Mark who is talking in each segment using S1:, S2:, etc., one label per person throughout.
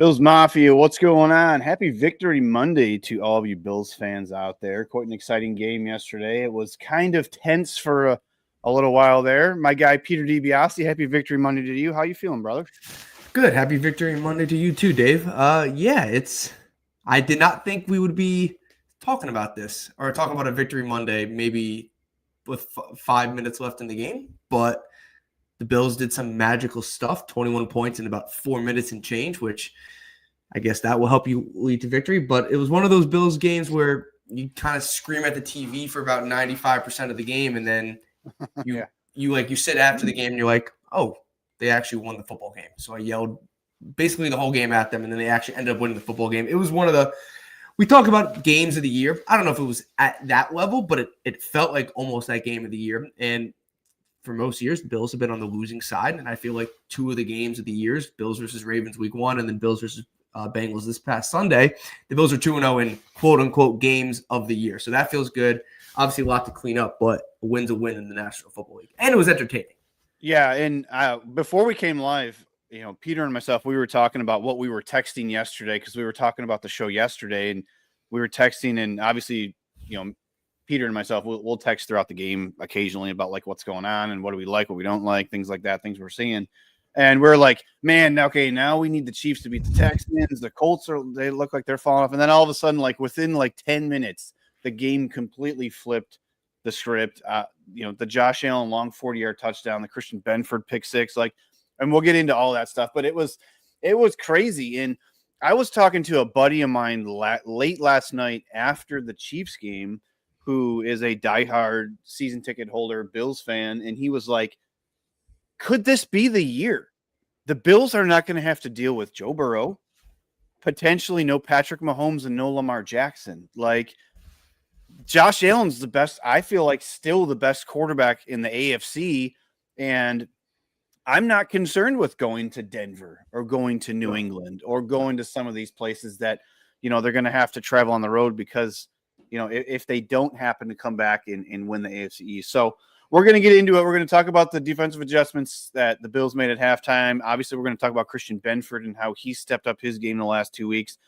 S1: Bills Mafia, what's going on? Happy Victory Monday to all of you Bills fans out there. Quite an exciting game yesterday. It was kind of tense for a little while there. My guy, Peter DiBiase, happy Victory Monday to you. How you feeling, brother?
S2: Good. Happy Victory Monday to you too, Dave. I did not think we would be talking about this or talking about a Victory Monday maybe with 5 minutes left in the game, but the Bills did some magical stuff, 21 points in about 4 minutes and change, which I guess that will help you lead to victory. But it was one of those Bills games where you kind of scream at the TV for about 95% of the game, and then you sit after the game and you're like, oh, they actually won the football game. So I yelled basically the whole game at them, and then they actually ended up winning the football game. It was one of the – we talk about games of the year. I don't know if it was at that level, but it felt like almost that game of the year. And for most years, the Bills have been on the losing side, and I feel like two of the games of the years, Bills versus Ravens week 1 and then Bills versus Bengals this past Sunday, the Bills are 2-0 in quote-unquote games of the year. So that feels good. Obviously a lot to clean up, but a win's a win in the National Football League. And it was entertaining.
S1: Yeah, and before we came live, Peter and myself, we were talking about what we were texting yesterday because we were talking about the show yesterday, and we were texting, and obviously, Peter and myself, we'll text throughout the game occasionally about like what's going on and what do we like, what we don't like, things like that, things we're seeing. And we're like, man, okay, now we need the Chiefs to beat the Texans. The Colts they look like they're falling off. And then all of a sudden, like within like 10 minutes, the game completely flipped the script. The Josh Allen long 40-yard touchdown, the Christian Benford pick six, and we'll get into all that stuff. But it was crazy. And I was talking to a buddy of mine late last night after the Chiefs game, who is a diehard season ticket holder, Bills fan, and he was like, could this be the year? The Bills are not going to have to deal with Joe Burrow, potentially no Patrick Mahomes and no Lamar Jackson. Like, Josh Allen's the best, I feel like still the best quarterback in the AFC, and I'm not concerned with going to Denver or going to New England or going to some of these places that, they're going to have to travel on the road because, if they don't happen to come back and win the AFC East. So we're going to get into it. We're going to talk about the defensive adjustments that the Bills made at halftime. Obviously, we're going to talk about Christian Benford and how he stepped up his game in the last 2 weeks.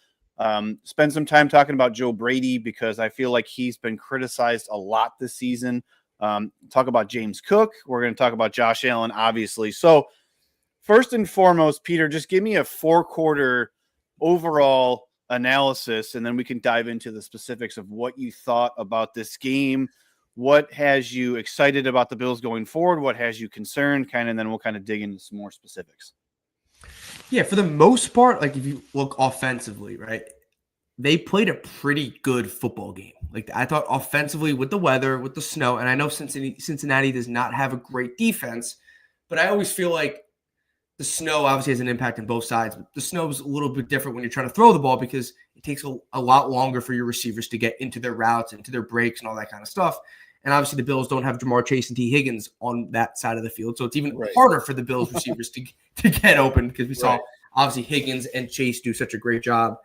S1: Spend some time talking about Joe Brady because I feel like he's been criticized a lot this season. Talk about James Cook. We're going to talk about Josh Allen, obviously. So first and foremost, Peter, just give me a 4-quarter overall analysis, and then we can dive into the specifics of what you thought about this game. What has you excited about the Bills going forward? What has you concerned? And then we'll kind of dig into some more specifics.
S2: Yeah, for the most part, like if you look offensively, right, they played a pretty good football game. Like I thought offensively with the weather, with the snow, and I know Cincinnati does not have a great defense, but I always feel like the snow obviously has an impact on both sides. But the snow is a little bit different when you're trying to throw the ball because it takes a lot longer for your receivers to get into their routes, into their breaks and all that kind of stuff. And obviously the Bills don't have Jamar Chase and T. Higgins on that side of the field. So it's even harder for the Bills receivers to get open because we saw obviously Higgins and Chase do such a great job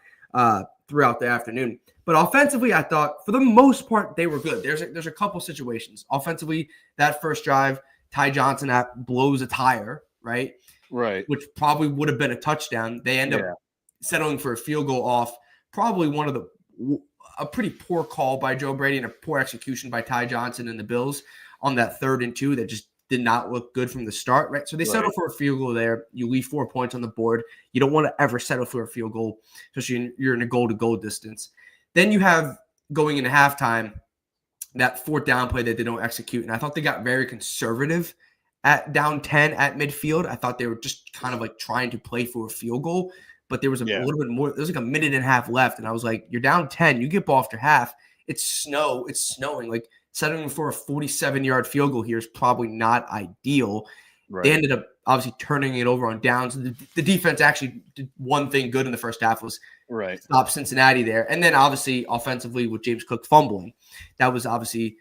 S2: throughout the afternoon. But offensively, I thought for the most part, they were good. There's a couple situations. Offensively, that first drive, Ty Johnson blows a tire, right?
S1: Right.
S2: Which probably would have been a touchdown. They end up settling for a field goal off probably a pretty poor call by Joe Brady and a poor execution by Ty Johnson and the Bills on that 3rd and 2 that just did not look good from the start, right? So they settle for a field goal there. You leave 4 points on the board. You don't want to ever settle for a field goal, especially you're in a goal-to-goal distance. Then you have going into halftime that 4th down play that they don't execute, and I thought they got very conservative at down 10 at midfield. I thought they were just kind of like trying to play for a field goal, but there was a little bit more. There was like a minute and a half left, and I was like, you're down 10. You get ball after half. It's snowing. Like settling for a 47-yard field goal here is probably not ideal. Right. They ended up obviously turning it over on downs. The defense actually did one thing good in the first half was stop Cincinnati there. And then obviously offensively with James Cook fumbling, that was obviously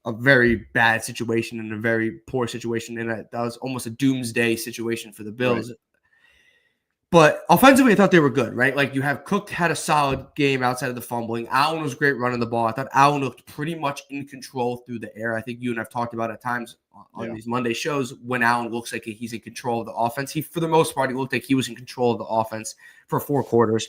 S2: a very bad situation and a very poor situation. And that was almost a doomsday situation for the Bills. Right. But offensively, I thought they were good, right? Like you have Cook had a solid game outside of the fumbling. Allen was great running the ball. I thought Allen looked pretty much in control through the air. I think you and I've talked about at times on these Monday shows when Allen looks like he's in control of the offense. For the most part, he looked like he was in control of the offense for 4 quarters.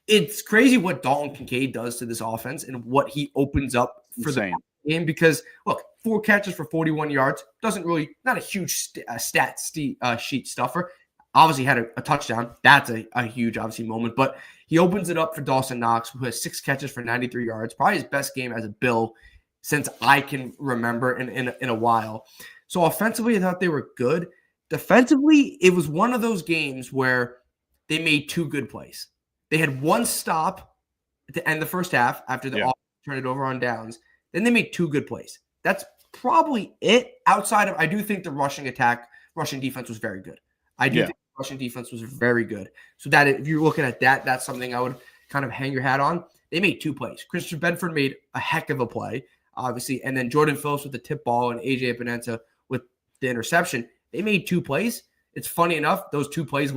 S2: It's crazy what Dalton Kincaid does to this offense and what he opens up for the game because, look, 4 catches for 41 yards doesn't really – not a huge stat sheet stuffer. Obviously had a touchdown. That's a huge, obviously, moment. But he opens it up for Dawson Knox, who has 6 catches for 93 yards. Probably his best game as a Bill since I can remember in a while. So offensively, I thought they were good. Defensively, it was one of those games where they made 2 good plays. They had 1 stop to end the first half after the offense turned it over on downs. Then they made 2 good plays. That's probably it. Outside of, I do think the rushing defense was very good. I do think the rushing defense was very good. So that if you're looking at that, that's something I would kind of hang your hat on. They made 2 plays. Christian Benford made a heck of a play, obviously, and then Jordan Phillips with the tip ball and 𝐬𝐨𝐫𝐚𝐺 with the interception. They made 2 plays. It's funny enough, those 2 plays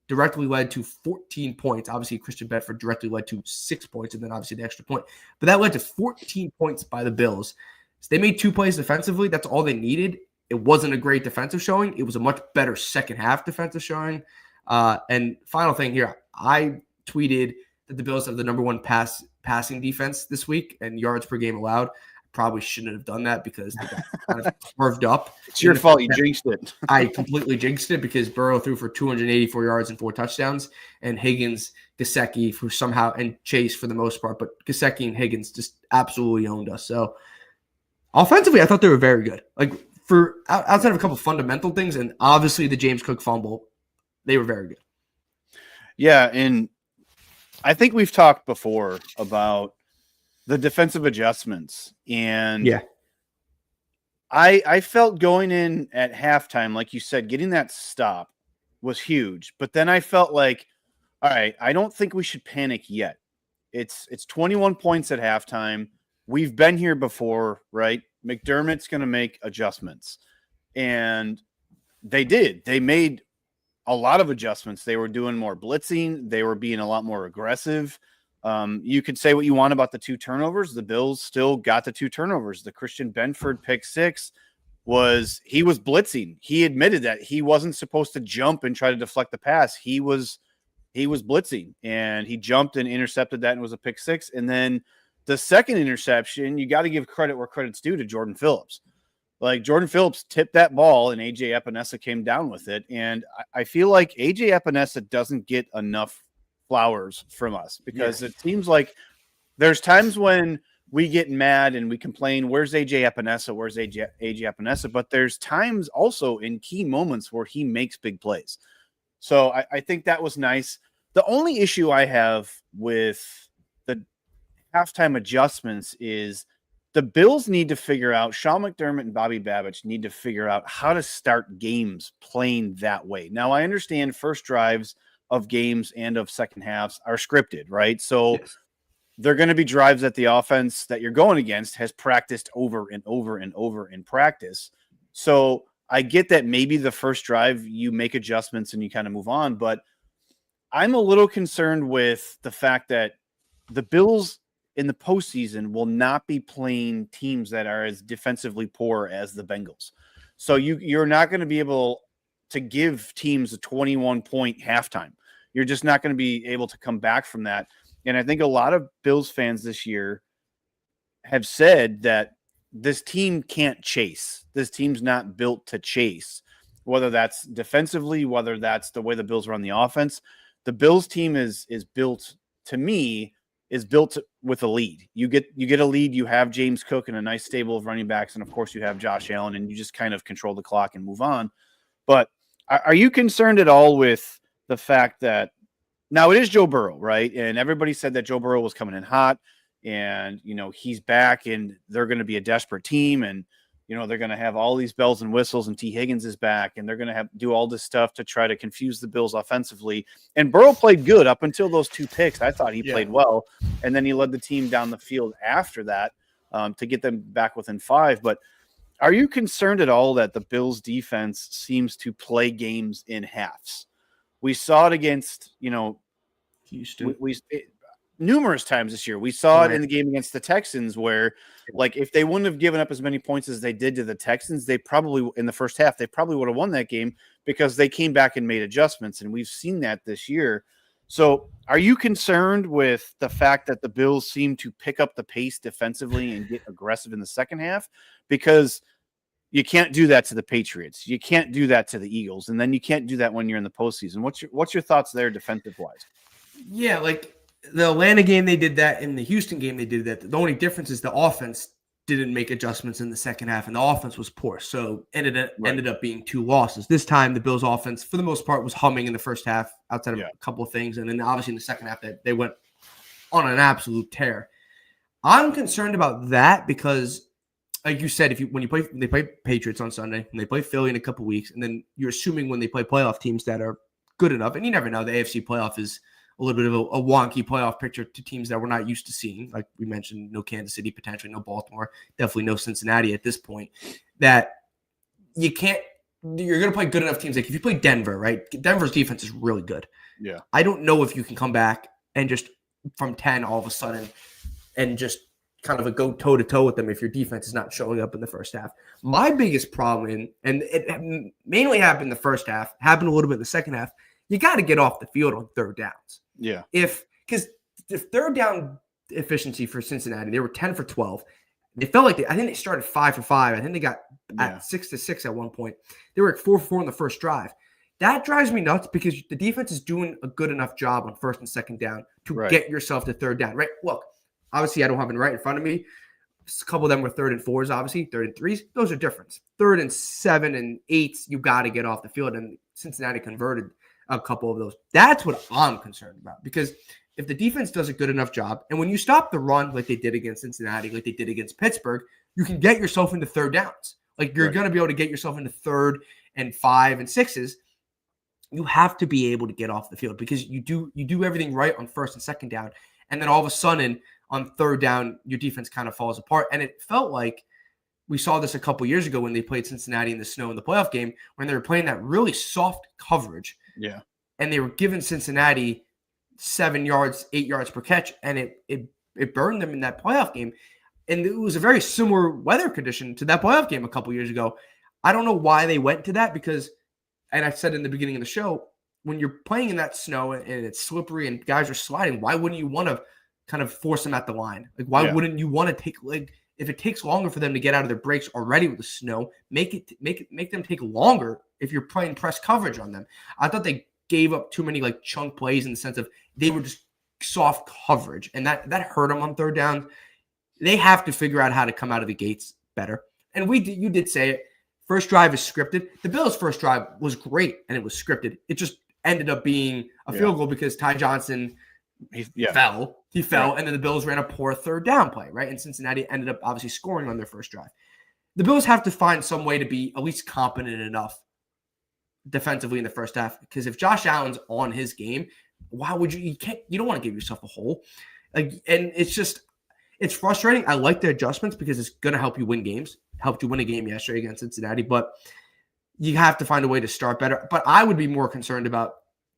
S2: directly led to 14 points. Obviously, Christian Benford directly led to 6 points, and then obviously the extra point. But that led to 14 points by the Bills. So they made 2 plays defensively. That's all they needed. It wasn't a great defensive showing. It was a much better second half defensive showing. And final thing here, I tweeted that the Bills have the number 1 passing defense this week and yards per game allowed. Probably shouldn't have done that because they got kind of carved up.
S1: It's your fault. You jinxed it.
S2: I completely jinxed it because Burrow threw for 284 yards and 4 touchdowns, and Higgins, 𝐾𝐨𝐧'𝐭 for somehow, and Chase for the most part, but 𝐾𝐨𝐧'𝐭 and Higgins just absolutely owned us. So offensively, I thought they were very good. Like for outside of a couple fundamental things, and obviously the James Cook fumble, they were very good.
S1: Yeah, and I think we've talked before about the defensive adjustments, and I felt going in at halftime, like you said, getting that stop was huge. But then I felt like, all right, I don't think we should panic yet. It's 21 points at halftime. We've been here before, right? McDermott's going to make adjustments, and they did. They made a lot of adjustments. They were doing more blitzing. They were being a lot more aggressive. You could say what you want about the 2 turnovers. The Bills still got the 2 turnovers. The Christian Benford pick 6 was blitzing. He admitted that he wasn't supposed to jump and try to deflect the pass. He was blitzing, and he jumped and intercepted that and was a pick 6. And then the second interception, you got to give credit where credit's due to Jordan Phillips. Like Jordan Phillips tipped that ball and 𝐬𝐨𝐵𝐿 came down with it. And I feel like 𝐬𝐨𝐵𝐿 doesn't get enough flowers from us because it seems like there's times when we get mad and we complain, where's 𝐬𝐨𝐵𝐿? Where's 𝐬𝐨𝐵𝐿? But there's times also in key moments where he makes big plays. So I think that was nice. The only issue I have with the halftime adjustments is the Bills need to figure out, Sean McDermott and Bobby Babich need to figure out how to start games playing that way. Now, I understand first drives of games and of second halves are scripted, right? So they're going to be drives that the offense that you're going against has practiced over and over and over in practice. So I get that maybe the first drive you make adjustments and you kind of move on, but I'm a little concerned with the fact that the Bills in the postseason will not be playing teams that are as defensively poor as the Bengals. So you're not going to be able to give teams a 21-point halftime. You're just not going to be able to come back from that. And I think a lot of Bills fans this year have said that this team can't chase. This team's not built to chase, whether that's defensively, whether that's the way the Bills run the offense. The Bills team is built, to me, is built with a lead. You get a lead, you have James Cook and a nice stable of running backs, and of course you have Josh Allen, and you just kind of control the clock and move on. But are you concerned at all with the fact that now it is Joe Burrow, right? And everybody said that Joe Burrow was coming in hot, and he's back, and they're going to be a desperate team, and they're going to have all these bells and whistles, and T. Higgins is back, and they're going to do all this stuff to try to confuse the Bills offensively. And Burrow played good up until those 2 picks. I thought he played well, and then he led the team down the field after that to get them back within 5. But are you concerned at all that the Bills defense seems to play games in halves? We saw it against,
S2: Houston.
S1: Numerous times this year. We saw it in the game against the Texans where, like, if they wouldn't have given up as many points as they did to the Texans, they probably, in the first half, they probably would have won that game because they came back and made adjustments, and we've seen that this year. So are you concerned with the fact that the Bills seem to pick up the pace defensively and get aggressive in the second half? Because you can't do that to the Patriots. You can't do that to the Eagles. And then you can't do that when you're in the postseason. What's your thoughts there defensive-wise?
S2: Yeah, like the Atlanta game, they did that. In the Houston game, they did that. The only difference is the offense didn't make adjustments in the second half, and the offense was poor. So ended up being 2 losses. This time, the Bills' offense, for the most part, was humming in the first half, outside of a couple of things. And then obviously in the second half, they went on an absolute tear. I'm concerned about that because, like you said, they play Patriots on Sunday, and they play Philly in a couple of weeks, and then you're assuming when they play playoff teams that are good enough, and you never know, the AFC playoff is a little bit of a wonky playoff picture to teams that we're not used to seeing. Like we mentioned, no Kansas City, potentially no Baltimore, definitely no Cincinnati at this point. That you're going to play good enough teams. Like if you play Denver, right? Denver's defense is really good.
S1: Yeah.
S2: I don't know if you can come back and just from 10 all of a sudden and just kind of go toe-to-toe with them if your defense is not showing up in the first half. My biggest problem, and it mainly happened in the first half, happened a little bit in the second half, you got to get off the field on third downs.
S1: Yeah.
S2: Because the third down efficiency for Cincinnati, they were 10 for 12. They felt like I think they started 5 for 5. I think they got at 6 for 6 at one point. They were at 4 for 4 in the first drive. That drives me nuts because the defense is doing a good enough job on first and second down to get yourself to third down. Right? Look, obviously I don't have it right in front of me. A couple of them were 3rd and 4s, obviously 3rd and 3s. Those are different. 3rd and 7 and 8s, you got to get off the field, and Cincinnati converted a couple of those. That's what I'm concerned about, because if the defense does a good enough job, and when you stop the run like they did against Cincinnati, like they did against Pittsburgh, you can get yourself into third downs. Like you're going to be able to get yourself into 3rd and 5 and 6s. You have to be able to get off the field because you do everything right on first and second down, and then all of a sudden on third down your defense kind of falls apart. And it felt like we saw this a couple years ago when they played Cincinnati in the snow in the playoff game, when they were playing that really soft coverage.
S1: Yeah.
S2: And they were giving Cincinnati 7 yards, 8 yards per catch, and it burned them in that playoff game. And it was a very similar weather condition to that playoff game a couple years ago. I don't know why they went to that because, and I said in the beginning of the show, when you're playing in that snow and it's slippery and guys are sliding, why wouldn't you want to kind of force them at the line? Like, why wouldn't you want to take, like, if it takes longer for them to get out of their breaks already with the snow, make them take longer if you're playing press coverage on them. I thought they gave up too many like chunk plays in the sense of they were just soft coverage, and that hurt them on third down. They have to figure out how to come out of the gates better. And you did say it. First drive is scripted. The Bills' first drive was great, and it was scripted. It just ended up being a field goal because Ty Johnson fell. He fell, and then the Bills ran a poor third down play, right? And Cincinnati ended up obviously scoring on their first drive. The Bills have to find some way to be at least competent enough defensively in the first half, because if Josh Allen's on his game, why would you don't want to give yourself a hole. Like, and it's frustrating. I like the adjustments because it's going to help you win games. Helped you win a game yesterday against Cincinnati, but you have to find a way to start better. But I would be more concerned about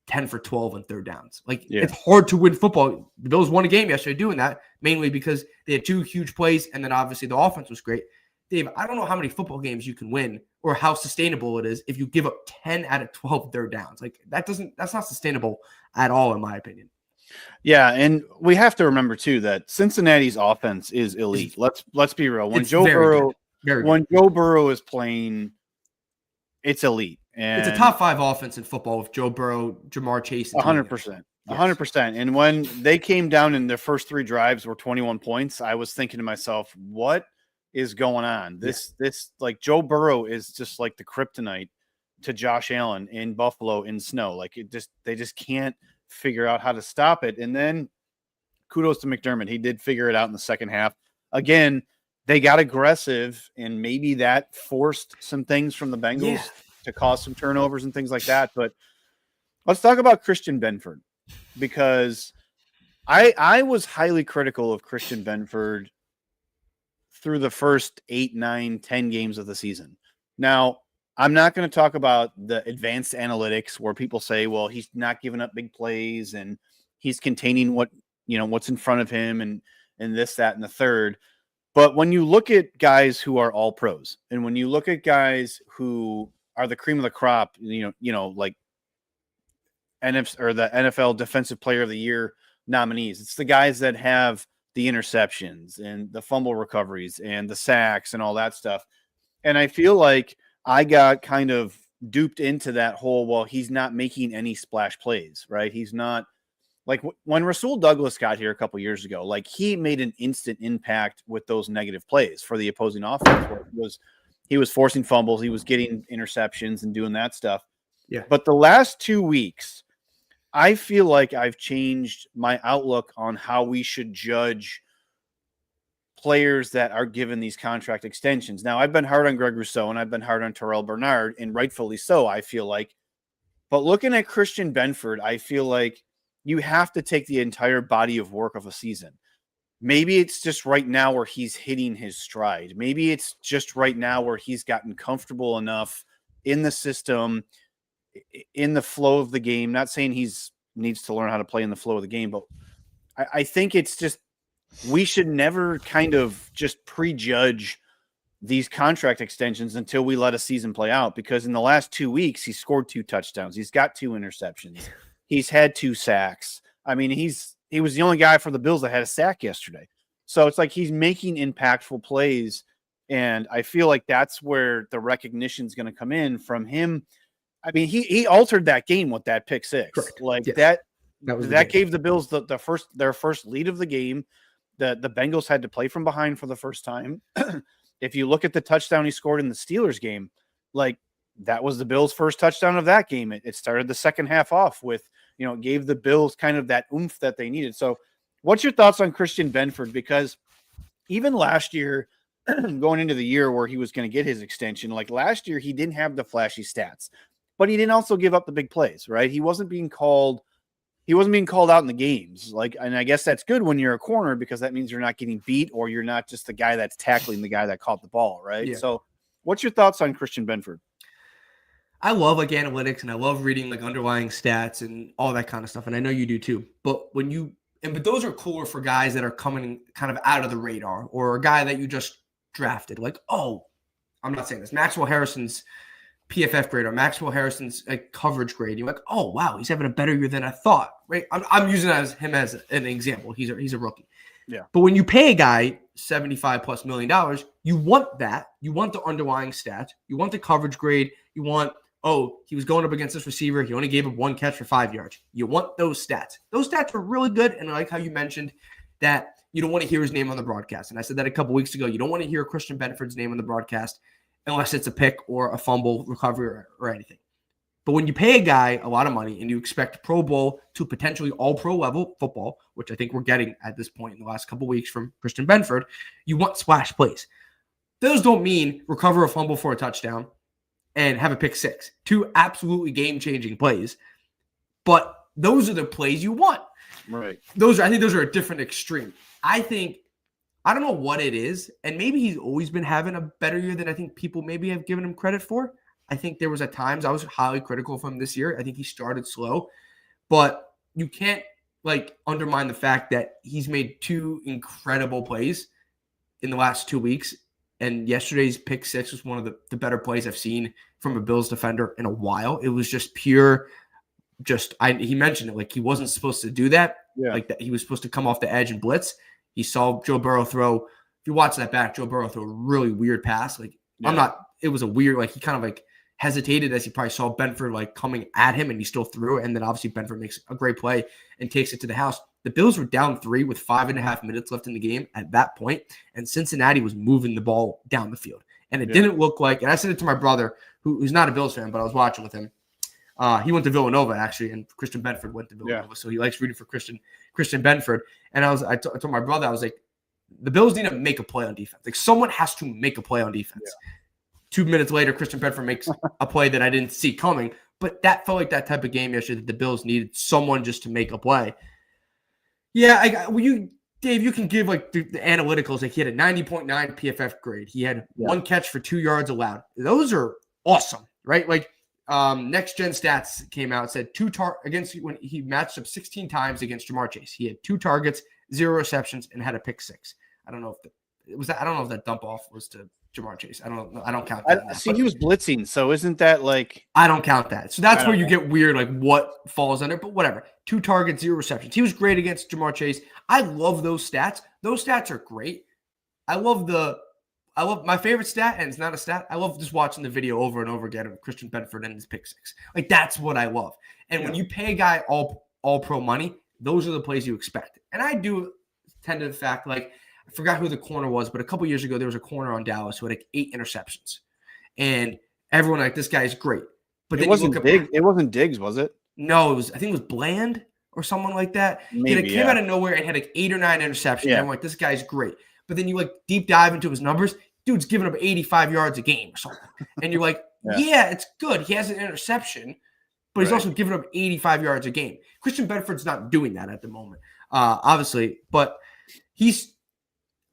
S2: 10 for 12 on third downs. Like, it's hard to win football. The Bills won a game yesterday doing that, mainly because they had 2 huge plays, and then obviously the offense was great. Dave, I don't know how many football games you can win or how sustainable it is if you give up 10 out of 12 third downs. Like, that's not sustainable at all, in my opinion.
S1: Yeah, and we have to remember too that Cincinnati's offense is elite. Let's be real. When Joe Burrow is playing, it's elite. And
S2: it's a top 5 offense in football with Joe Burrow, Jamar Chase, and
S1: 100%. 100%. And when they came down in their first 3 drives were 21 points, I was thinking to myself, what is going on? This like Joe Burrow is just like the kryptonite to Josh Allen in Buffalo in snow. Like, they just can't figure out how to stop it. And then kudos to McDermott. He did figure it out in the second half. Again, they got aggressive, and maybe that forced some things from the Bengals to cause some turnovers and things like that. But let's talk about Christian Benford, because I was highly critical of Christian Benford through the first 8, 9, 10 games of the season. Now, I'm not going to talk about the advanced analytics where people say, well, he's not giving up big plays and he's containing what's in front of him and this, that, and the third. But when you look at guys who are all pros, and when you look at guys who are the cream of the crop, like the NFL Defensive Player of the Year nominees, it's the guys that have the interceptions and the fumble recoveries and the sacks and all that stuff. And I feel like I got kind of duped into that whole, well, he's not making any splash plays, right? He's not like when Rasul Douglas got here a couple years ago, like he made an instant impact with those negative plays for the opposing offense where he was forcing fumbles, he was getting interceptions and doing that stuff.
S2: Yeah.
S1: But the last 2 weeks, I feel like I've changed my outlook on how we should judge players that are given these contract extensions. Now, I've been hard on Greg Rousseau and I've been hard on Terrell Bernard, and rightfully so, I feel like. But looking at Christian Benford, I feel like you have to take the entire body of work of a season. Maybe it's just right now where he's hitting his stride. Maybe it's just right now where he's gotten comfortable enough in the system, in the flow of the game. Not saying he's needs to learn how to play in the flow of the game, but I think it's just we should never kind of just prejudge these contract extensions until we let a season play out, because in the last 2 weeks, he scored 2 touchdowns. He's got 2 interceptions. He's had 2 sacks. I mean, he was the only guy for the Bills that had a sack yesterday. So it's like he's making impactful plays, and I feel like that's where the recognition is going to come in from him. I mean, he altered that game with that pick six.
S2: Correct.
S1: Like
S2: yes.
S1: that gave the Bills their first lead of the game. The Bengals had to play from behind for the first time. If you look at the touchdown he scored in the Steelers game, like that was the Bills' first touchdown of that game. It started the second half off with, gave the Bills kind of that oomph that they needed. So what's your thoughts on Christian Benford? Because even last year, going into the year where he was going to get his extension, like last year, he didn't have the flashy stats, but he didn't also give up the big plays, right? He wasn't being called out in the games. And I guess that's good when you're a corner, because that means you're not getting beat or you're not just the guy that's tackling the guy that caught the ball, right?
S2: Yeah.
S1: So what's your thoughts on Christian Benford?
S2: I love analytics and I love reading underlying stats and all that kind of stuff. And I know you do too. But but those are cooler for guys that are coming kind of out of the radar, or a guy that you just drafted. I'm not saying this. Maxwell Harrison's PFF grade or Maxwell Harrison's coverage grade. You're like, oh wow, he's having a better year than I thought. Right? I'm using him as an example. He's a rookie.
S1: Yeah.
S2: But when you pay a guy $75+ million, you want that. You want the underlying stats. You want the coverage grade. You want, he was going up against this receiver. He only gave up 1 catch for 5 yards. You want those stats. Those stats are really good. And I like how you mentioned that you don't want to hear his name on the broadcast. And I said that a couple weeks ago. You don't want to hear Christian Benford's name on the broadcast unless it's a pick or a fumble recovery or anything. But when you pay a guy a lot of money and you expect Pro Bowl to potentially all-pro level football, which I think we're getting at this point in the last couple of weeks from Christian Benford, you want splash plays. Those don't mean recover a fumble for a touchdown and have a pick six. 2 absolutely game-changing plays. But those are the plays you want.
S1: Right.
S2: I think those are a different extreme. I don't know what it is, and maybe he's always been having a better year than I think people maybe have given him credit for. I think there was at times I was highly critical of him this year. I think he started slow, but you can't undermine the fact that he's made 2 incredible plays in the last 2 weeks. And yesterday's pick six was one of the better plays I've seen from a Bills defender in a while. It was just pure, he mentioned it, he wasn't supposed to do that.
S1: Yeah.
S2: That he was supposed to come off the edge and blitz. He saw Joe Burrow throw. If you watch that back, Joe Burrow threw a really weird pass. It was a weird, he kind of hesitated as he probably saw Benford coming at him, and he still threw it. And then obviously Benford makes a great play and takes it to the house. The Bills were down 3 with 5.5 minutes left in the game at that point, and Cincinnati was moving the ball down the field. And it didn't look like, and I said it to my brother, who's not a Bills fan, but I was watching with him. He went to Villanova, actually, and Christian Benford went to Villanova. So he likes rooting for Christian Benford. And I told my brother, I was like, the Bills need to make a play on defense. Someone has to make a play on defense. Yeah. 2 minutes later, Christian Benford makes a play that I didn't see coming. But that felt like that type of game yesterday that the Bills needed someone just to make a play. Yeah, Dave, you can give the analyticals. He had a 90.9 PFF grade. He had 1 catch for 2 yards allowed. Those are awesome. right? Like next gen stats came out, said when he matched up 16 times against Ja'Marr Chase. He had 2 targets, 0 receptions, and had a pick 6. I don't know if it was that. I don't know if that dump off was to Ja'Marr Chase. I don't know. I don't count that.
S1: See, he was blitzing, so isn't that like?
S2: I don't count that. So that's where you get weird, like what falls under. But whatever. 2 targets, 0 receptions. He was great against Ja'Marr Chase. I love those stats. Those stats are great. I love my favorite stat, and it's not a stat. I love just watching the video over and over again of Christian Benford and his pick 6. Like that's what I love. And when you pay a guy all pro money, those are the plays you expect. And I do tend to the fact, like, I forgot who the corner was, but a couple years ago, there was a corner on Dallas who had like 8 interceptions. And everyone like, this guy is great. But
S1: it wasn't Diggs. It wasn't Diggs, was it?
S2: No, I think it was Bland or someone like that.
S1: Maybe,
S2: and it came out of nowhere and had like 8 or 9 interceptions. Yeah. And I'm like, this guy's great. But then you like deep dive into his numbers. Dude's giving up 85 yards a game or something. And you're like, yeah, it's good. He has an interception, but he's also giving up 85 yards a game. Christian Benford's not doing that at the moment, obviously. But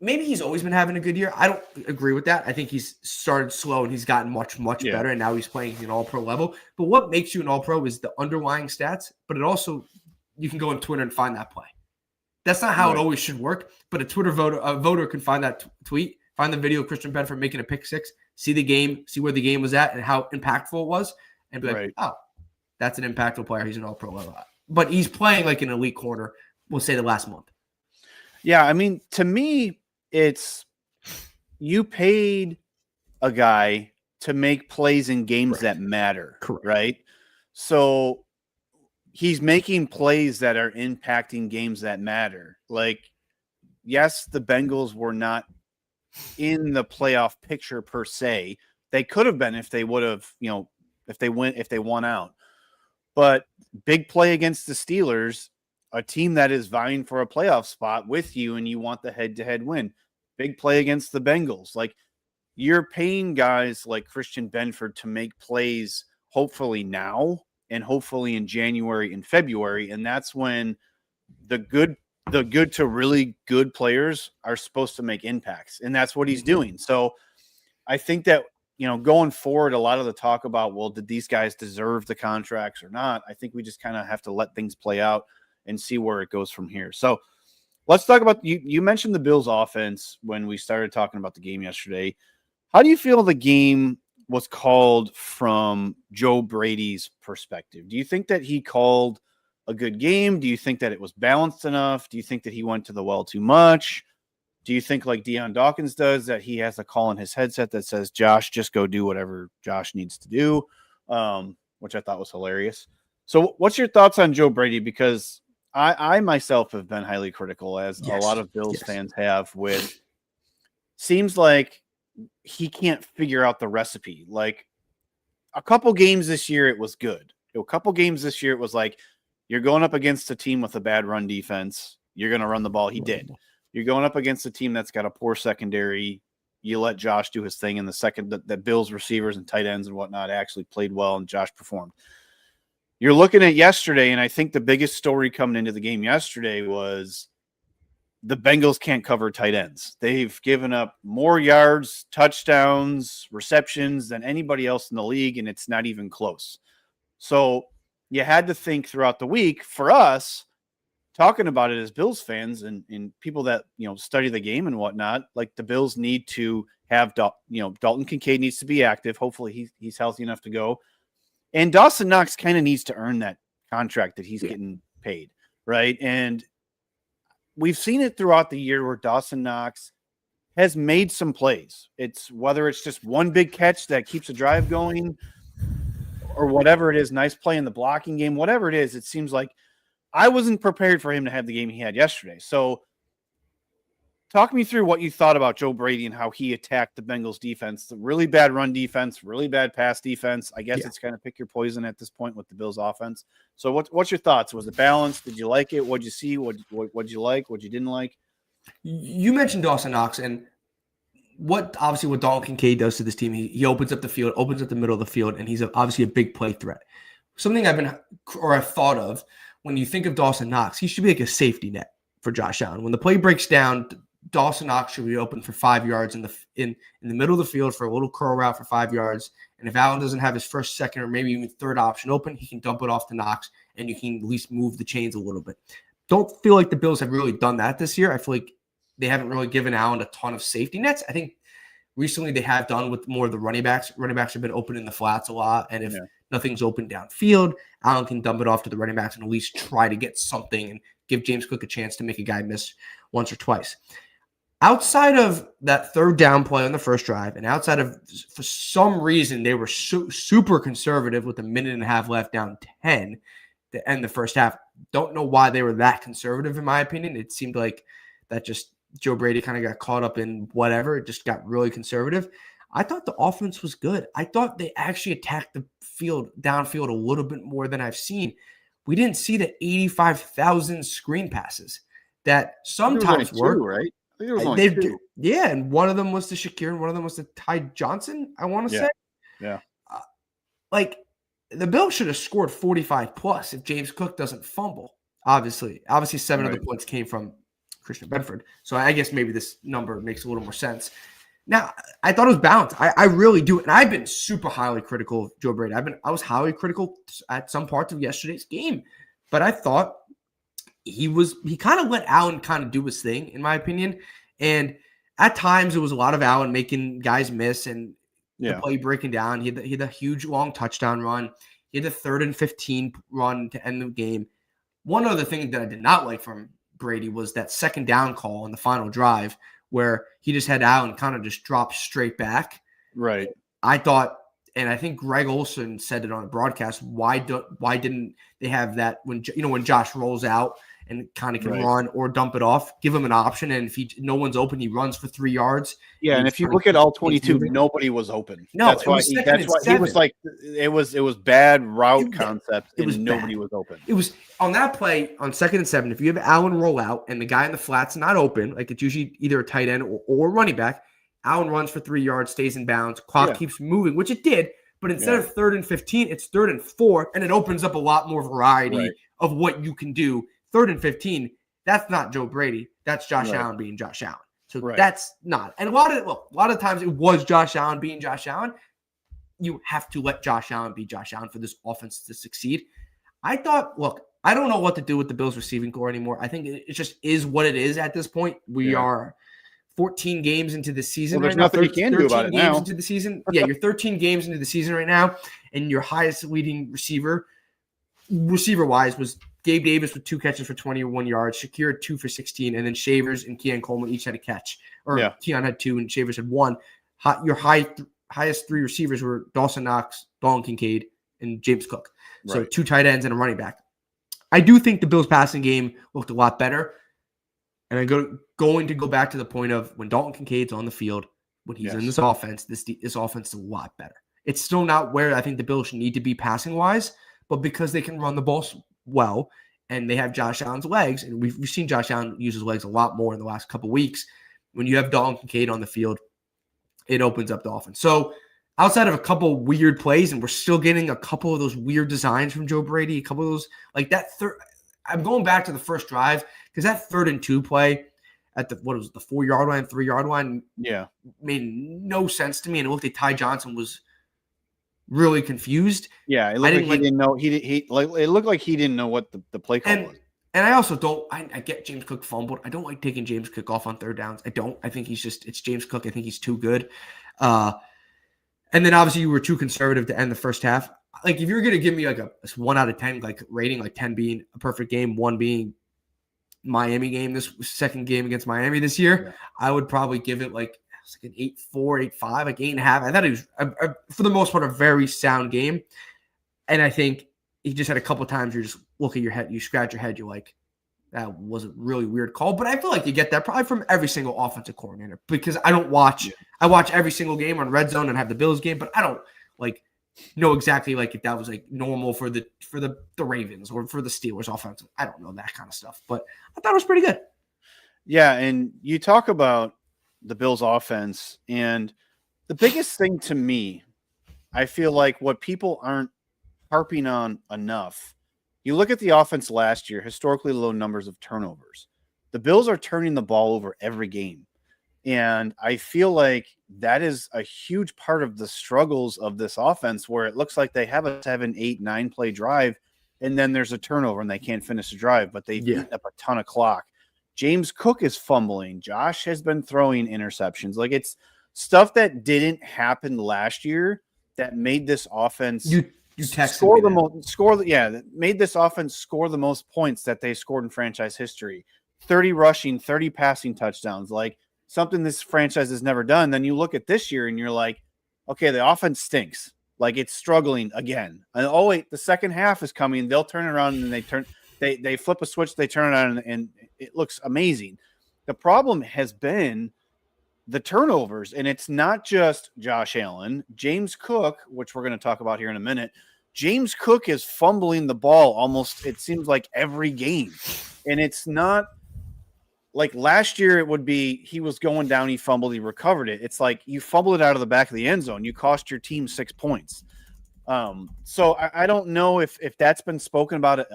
S2: maybe he's always been having a good year. I don't agree with that. I think he's started slow and he's gotten much, much better. And now he's playing at an all-pro level. But what makes you an all-pro is the underlying stats. But it also, you can go on Twitter and find that play. That's not how it always should work. But a voter can find that tweet, find the video of Christian Benford making a pick 6, see the game, see where the game was at and how impactful it was, and be like, oh, that's an impactful player. He's an all-pro level. But he's playing like an elite corner, we'll say the last month.
S1: Yeah, I mean, to me, it's you paid a guy to make plays in games that matter, right? So he's making plays that are impacting games that matter. Like, yes, the Bengals were not in the playoff picture per se. They could have been if they would have, if they won out. But big play against the Steelers, a team that is vying for a playoff spot with you, and you want the head-to-head win. Big play against the Bengals. Like, you're paying guys like Christian Benford to make plays hopefully now and hopefully in January and February, and that's when the good to really good players are supposed to make impacts, and that's what he's doing. So I think that, going forward, a lot of the talk about, well, did these guys deserve the contracts or not? I think we just kind of have to let things play out and see where it goes from here. So let's talk about, you mentioned the Bills offense when we started talking about the game yesterday. How do you feel the game was called from Joe Brady's perspective? Do you think that he called a good game? Do you think that it was balanced enough? Do you think that he went to the well too much? Do you think, like Deion Dawkins does, that he has a call in his headset that says, Josh, just go do whatever Josh needs to do, which I thought was hilarious. So what's your thoughts on Joe Brady? Because I myself have been highly critical, as a lot of Bills fans have, with seems like he can't figure out the recipe. Like, a couple games this year, it was good. A couple games this year, it was like, you're going up against a team with a bad run defense. You're going to run the ball. He did. You're going up against a team that's got a poor secondary. You let Josh do his thing in the second. The Bills receivers and tight ends and whatnot actually played well, and Josh performed. You're looking at yesterday, and I think the biggest story coming into the game yesterday was the Bengals can't cover tight ends. They've given up more yards, touchdowns, receptions than anybody else in the league, and it's not even close. So you had to think throughout the week, for us, talking about it as Bills fans and people that, study the game and whatnot, like, the Bills need to have, Dalton Kincaid needs to be active. Hopefully he's healthy enough to go. And Dawson Knox kind of needs to earn that contract that he's getting paid, right? And we've seen it throughout the year where Dawson Knox has made some plays. It's whether it's just one big catch that keeps a drive going or whatever it is, nice play in the blocking game, whatever it is, it seems like I wasn't prepared for him to have the game he had yesterday. So talk me through what you thought about Joe Brady and how he attacked the Bengals defense, the really bad run defense, really bad pass defense. I guess it's kind of pick your poison at this point with the Bills offense. So what's your thoughts? Was it balanced? Did you like it? What'd you see? What'd you like? What you didn't like?
S2: You mentioned Dawson Knox, and what Dalton Kincaid does to this team, he opens up the field, opens up the middle of the field, and he's obviously a big play threat. Something I've thought of when you think of Dawson Knox, he should be like a safety net for Josh Allen. When the play breaks down, Dawson Knox should be open for 5 yards in the middle of the field for a little curl route for 5 yards. And if Allen doesn't have his first, second, or maybe even third option open, he can dump it off to Knox, and you can at least move the chains a little bit. Don't feel like the Bills have really done that this year. I feel like they haven't really given Allen a ton of safety nets. I think recently they have done with more of the running backs. Running backs have been open in the flats a lot, and if nothing's open downfield, Allen can dump it off to the running backs and at least try to get something and give James Cook a chance to make a guy miss once or twice. Outside of that third down play on the first drive, and outside of, for some reason, they were super conservative with a minute and a half left, down 10 to end the first half. Don't know why they were that conservative, in my opinion. It seemed like that just Joe Brady kind of got caught up in whatever. It just got really conservative. I thought the offense was good. I thought they actually attacked the field, downfield, a little bit more than I've seen. We didn't see the 85,000 screen passes that sometimes work.
S1: Right? I think there was only two.
S2: Yeah, and one of them was to Shakir, and one of them was to Ty Johnson, I want to say.
S1: Yeah.
S2: Like, the Bills should have scored 45 plus if James Cook doesn't fumble. Obviously 7 of the points came from Christian Benford. So I guess maybe this number makes a little more sense. Now, I thought it was balanced. I really do. And I've been super highly critical of Joe Brady. I was highly critical at some parts of yesterday's game. But I thought he kind of let Allen kind of do his thing, in my opinion. And at times it was a lot of Allen making guys miss and the play breaking down. He had a huge long touchdown run. He had a 3rd and 15 run to end the game. One other thing that I did not like from Brady was that second down call on the final drive where he just had Allen kind of just drop straight back.
S1: Right.
S2: I thought, and I think Greg Olsen said it on a broadcast, why didn't they have that when Josh rolls out and kind of can run or dump it off, give him an option, and if no one's open, he runs for 3 yards.
S1: Yeah, and if you look at all 22, nobody was open.
S2: No,
S1: that's why he was like, it was bad route concept, and nobody was open.
S2: It was on that play on 2nd and 7. If you have Allen roll out and the guy in the flat's not open, like it's usually either a tight end or running back, Allen runs for 3 yards, stays in bounds, clock keeps moving, which it did. But instead of 3rd and 15, it's 3rd and 4, and it opens up a lot more variety of what you can do. 3rd and 15, that's not Joe Brady. That's Josh Allen being Josh Allen. So that's not. And a lot of times it was Josh Allen being Josh Allen. You have to let Josh Allen be Josh Allen for this offense to succeed. I thought, look, I don't know what to do with the Bills receiving core anymore. I think it just is what it is at this point. We are 14 games into the season.
S1: Well, there's nothing you can do about it now.
S2: Into the season. Yeah, you're 13 games into the season right now, and your highest leading receiver-wise was Gabe Davis with 2 catches for 21 yards, Shakir had 2 for 16, and then Shavers and Keon Coleman each had a catch. Or Keon had 2 and Shavers had 1. Your highest 3 receivers were Dawson Knox, Dalton Kincaid, and James Cook. So 2 tight ends and a running back. I do think the Bills' passing game looked a lot better. And I'm going to go back to the point of when Dalton Kincaid's on the field, when he's in this offense, this offense is a lot better. It's still not where I think the Bills need to be passing-wise, but because they can run the ball well, and they have Josh Allen's legs, and we've seen Josh Allen use his legs a lot more in the last couple of weeks. When you have Dalton Kincaid on the field, it opens up the offense. So outside of a couple weird plays, and we're still getting a couple of those weird designs from Joe Brady, a couple of those, like that I'm going back to the first drive, because that 3rd and 2 play at the 4-yard line, 3-yard line, made no sense to me, and it looked like Ty Johnson was really confused.
S1: Yeah, it looked like he didn't know. It looked like he didn't know what the play call was.
S2: And I also don't. I get James Cook fumbled. I don't like taking James Cook off on 3rd downs. I don't. I think it's James Cook. I think he's too good. And then obviously you were too conservative to end the first half. Like if you're gonna give me like a 1 out of 10 like rating, like 10 being a perfect game, 1 being Miami game, this second game against Miami this year, I would probably give it like an 8.4, 8.5, like 8.5. I thought it was, for the most part, a very sound game. And I think he just had a couple of times you just look at your head, you scratch your head, you're like, that was a really weird call. But I feel like you get that probably from every single offensive coordinator, because I don't watch, I watch every single game on Red Zone and have the Bills game, but I don't like know exactly like if that was like normal for the Ravens or for the Steelers offensive. I don't know that kind of stuff, but I thought it was pretty good.
S1: Yeah, and you talk about the Bills offense, and the biggest thing to me, I feel like what people aren't harping on enough, you look at the offense last year, historically low numbers of turnovers. the Bills are turning the ball over every game. And I feel like that is a huge part of the struggles of this offense, where it looks like they have a 7, 8, 9 play drive, and then there's a turnover and they can't finish the drive, but they've eaten up a ton of clock. James Cook is fumbling. Josh has been throwing interceptions. Like, it's stuff that didn't happen last year that made this offense that made this offense score the most points that they scored in franchise history. 30 rushing, 30 passing touchdowns. Like, something this franchise has never done. Then you look at this year and you're like, okay, the offense stinks. Like, it's struggling again. And oh wait, the second half is coming. They'll turn it around and they flip a switch, they turn it on, and it looks amazing. The problem has been the turnovers, and it's not just Josh Allen. James Cook, which we're going to talk about here in a minute, James Cook is fumbling the ball almost, it seems like, every game. And it's not like last year it would be he was going down, he fumbled, he recovered it. It's like you fumbled it out of the back of the end zone. You cost your team 6 points. So I don't know if that's been spoken about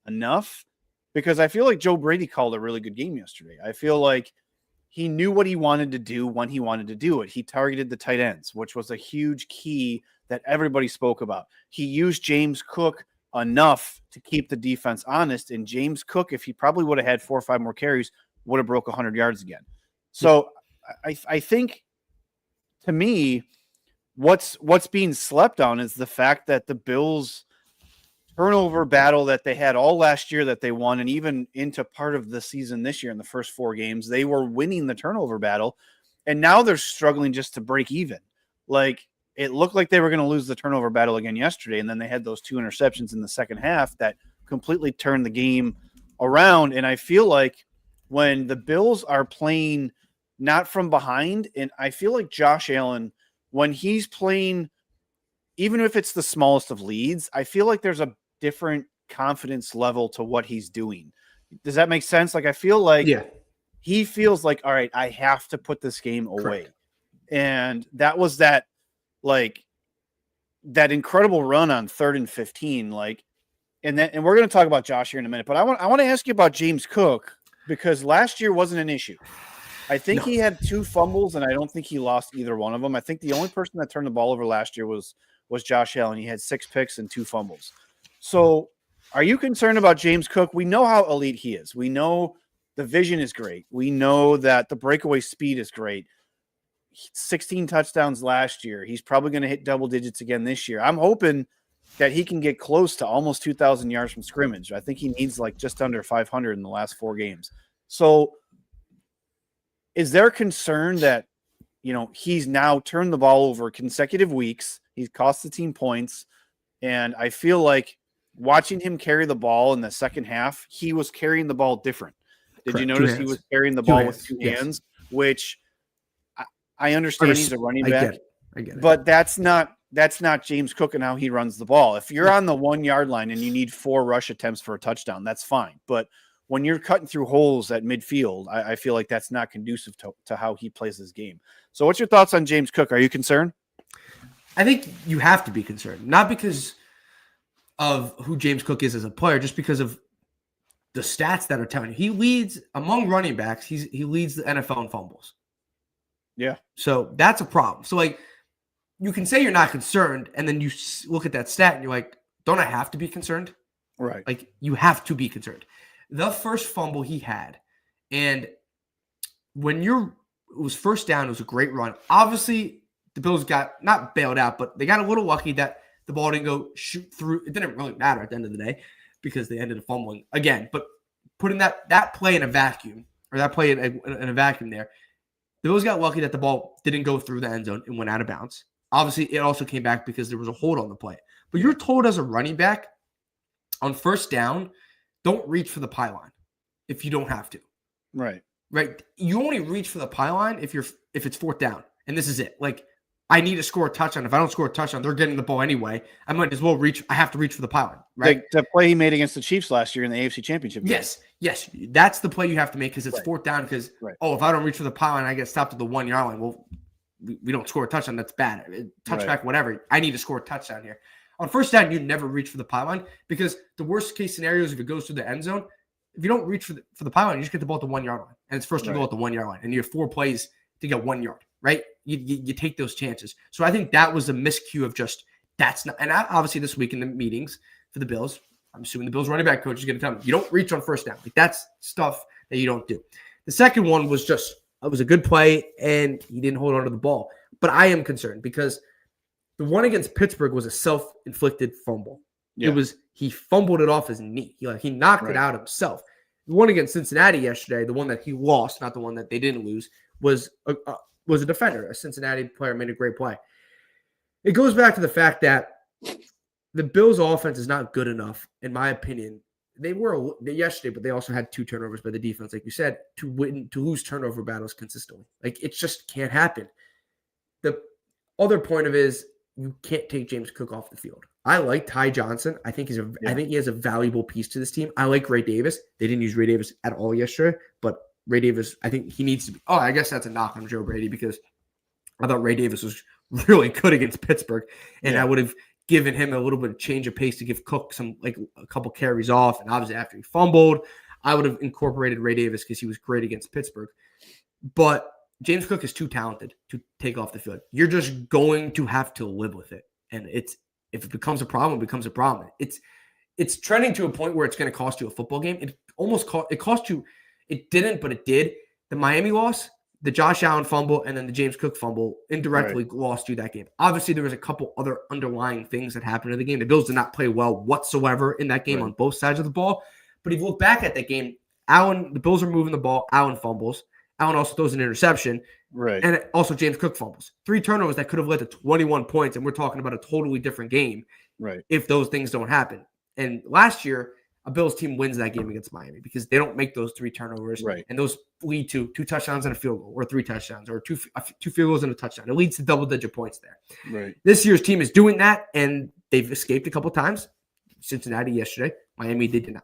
S1: enough, because I feel like Joe Brady called a really good game yesterday. I feel like he knew what he wanted to do when he wanted to do it. He targeted the tight ends, which was a huge key that everybody spoke about. He used James Cook enough to keep the defense honest. And James Cook, if he probably would have had 4 or 5 more carries, would have broke 100 yards again. So I think, to me, what's being slept on is the fact that the Bills turnover battle that they had all last year that they won, and even into part of the season this year in the first 4 games, they were winning the turnover battle. And now they're struggling just to break even. Like, it looked like they were going to lose the turnover battle again yesterday. And then they had those 2 interceptions in the second half that completely turned the game around. And I feel like when the Bills are playing not from behind, and I feel like Josh Allen, when he's playing, even if it's the smallest of leads, I feel like there's a different confidence level to what he's doing. Does that make sense? Like, I feel like he feels like, all right, I have to put this game away.
S2: Correct.
S1: And that was that incredible run on 3rd and 15. Like, and we're going to talk about Josh here in a minute, but I want to ask you about James Cook, because last year wasn't an issue. I think he had 2 fumbles, and I don't think he lost either one of them. I think the only person that turned the ball over last year was Josh Allen. He had 6 picks and 2 fumbles. So are you concerned about James Cook? We know how elite he is. We know the vision is great. We know that the breakaway speed is great. 16 touchdowns last year. He's probably going to hit double digits again this year. I'm hoping that he can get close to almost 2,000 yards from scrimmage. I think he needs like just under 500 in the last 4 games. So is there concern that, he's now turned the ball over consecutive weeks? He's cost the team points. And I feel like watching him carry the ball in the second half, he was carrying the ball different. Did you notice he was carrying the ball with 2 hands, which I understand he's a running back.
S2: I get it.
S1: But that's not James Cook and how he runs the ball. If you're on the 1 yard line and you need 4 rush attempts for a touchdown, that's fine. But when you're cutting through holes at midfield, I feel like that's not conducive to how he plays his game. So what's your thoughts on James Cook? Are you concerned?
S2: I think you have to be concerned, not because of who James Cook is as a player, just because of the stats that are telling you. He leads among running backs. He leads the NFL in fumbles.
S1: Yeah.
S2: So that's a problem. So, like, you can say you're not concerned, and then you look at that stat and you're like, don't I have to be concerned?
S1: Right.
S2: Like, you have to be concerned. The first fumble he had, and when it was first down, it was a great run. Obviously, the Bills got not bailed out, but they got a little lucky that the ball didn't go shoot through. It didn't really matter at the end of the day because they ended up fumbling again. But putting that play in a vacuum, or that play in a vacuum there, the Bills got lucky that the ball didn't go through the end zone and went out of bounds. Obviously, it also came back because there was a hold on the play. But you're told as a running back on first down, don't reach for the pylon if you don't have to.
S1: Right.
S2: Right. You only reach for the pylon if it's 4th down. And this is it. Like, I need to score a touchdown. If I don't score a touchdown, they're getting the ball anyway. I might as well reach. I have to reach for the pylon. Right.
S1: Like the play he made against the Chiefs last year in the AFC Championship game.
S2: Yes. That's the play you have to make because it's 4th down. Because, if I don't reach for the pylon, I get stopped at the 1 yard line. Well, we don't score a touchdown. That's bad. Touchback, whatever. I need to score a touchdown here. On first down, you never reach for the pylon because the worst case scenario is if it goes through the end zone, if you don't reach for the pylon, you just get the ball at the 1 yard line, and it's first and goal at the 1 yard line, and you have 4 plays to get 1 yard, right? You take those chances. So I think that was a miscue of just that's not. And obviously this week in the meetings for the Bills, I'm assuming the Bills running back coach is going to tell them you don't reach on first down. Like that's stuff that you don't do. The second one was just it was a good play, and he didn't hold on to the ball. But I am concerned because the one against Pittsburgh was a self-inflicted fumble. Yeah. It was he fumbled it off his knee. He knocked it out himself. The one against Cincinnati yesterday, the one that he lost, not the one that they didn't lose, was a defender. A Cincinnati player made a great play. It goes back to the fact that the Bills' offense is not good enough, in my opinion. They were yesterday, but they also had 2 turnovers by the defense, like you said, to lose turnover battles consistently. Like it just can't happen. The other point of it is you can't take James Cook off the field. I like Ty Johnson. I think I think he has a valuable piece to this team. I like Ray Davis. They didn't use Ray Davis at all yesterday, but Ray Davis, I think he needs to be. Oh, I guess that's a knock on Joe Brady because I thought Ray Davis was really good against Pittsburgh, and I would have given him a little bit of change of pace to give Cook a couple carries off. And obviously after he fumbled, I would have incorporated Ray Davis because he was great against Pittsburgh. But James Cook is too talented to take off the field. You're just going to have to live with it. And if it becomes a problem, it becomes a problem. It's trending to a point where it's going to cost you a football game. It cost you. It didn't, but it did. The Miami loss, the Josh Allen fumble, and then the James Cook fumble indirectly lost you that game. Obviously, there was a couple other underlying things that happened in the game. The Bills did not play well whatsoever in that game on both sides of the ball. But if you look back at that game, the Bills are moving the ball. Allen fumbles. Allen also throws an interception.
S1: Right.
S2: And also James Cook fumbles. 3 turnovers that could have led to 21 points, and we're talking about a totally different game if those things don't happen. And last year, a Bills team wins that game against Miami because they don't make those 3 turnovers. Right. And those lead to 2 touchdowns and a field goal, or 3 touchdowns, or 2 field goals and a touchdown. It leads to double-digit points there. Right. This year's team is doing that, and they've escaped a couple times. Cincinnati yesterday. Miami did not.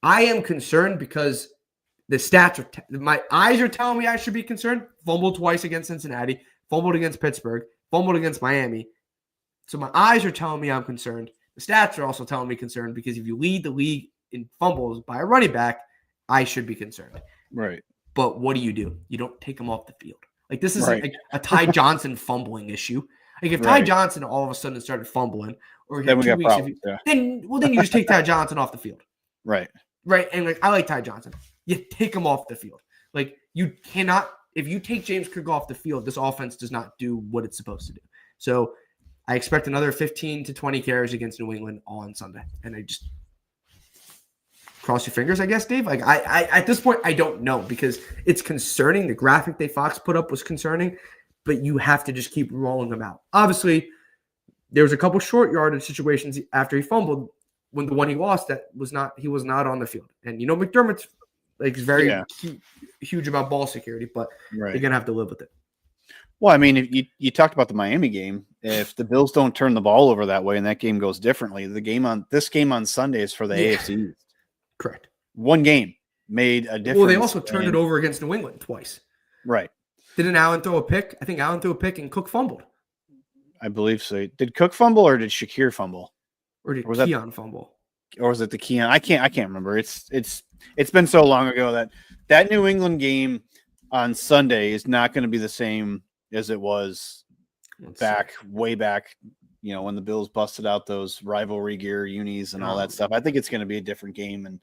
S2: I am concerned because the stats my eyes are telling me I should be concerned. Fumbled twice against Cincinnati, fumbled against Pittsburgh, fumbled against Miami. So my eyes are telling me I'm concerned. The stats are also telling me concerned because if you lead the league in fumbles by a running back, I should be concerned.
S1: Right.
S2: But what do? You don't take him off the field. Like this is a Ty Johnson fumbling issue. Like if Ty Johnson all of a sudden started fumbling, or
S1: then we got problems.
S2: Then you just take Ty Johnson off the field.
S1: Right.
S2: Right. And I like Ty Johnson. You take him off the field. Like you cannot, if you take James Cook off the field, this offense does not do what it's supposed to do. So I expect another 15 to 20 carries against New England on Sunday. And I just cross your fingers, I guess, Dave. Like I at this point, I don't know because it's concerning. The graphic Fox put up was concerning, but you have to just keep rolling them out. Obviously, there was a couple short yardage situations after he fumbled when the one he lost he was not on the field. And McDermott's very huge about ball security, but you're gonna have to live with it.
S1: Well, I mean, if you talked about the Miami game. If the Bills don't turn the ball over that way and that game goes differently, this game on Sunday is for the AFC.
S2: Correct.
S1: One game made a difference.
S2: Well, they also turned it over against New England twice.
S1: Right.
S2: Didn't Allen throw a pick? I think Allen threw a pick and Cook fumbled.
S1: I believe so. Did Cook fumble or did Shakir fumble?
S2: Or did Keon fumble?
S1: Or was it the Keon? I can't remember. It's been so long ago that New England game on Sunday is not going to be the same as it was way back, when the Bills busted out those rivalry gear unis and all that stuff. I think it's going to be a different game. And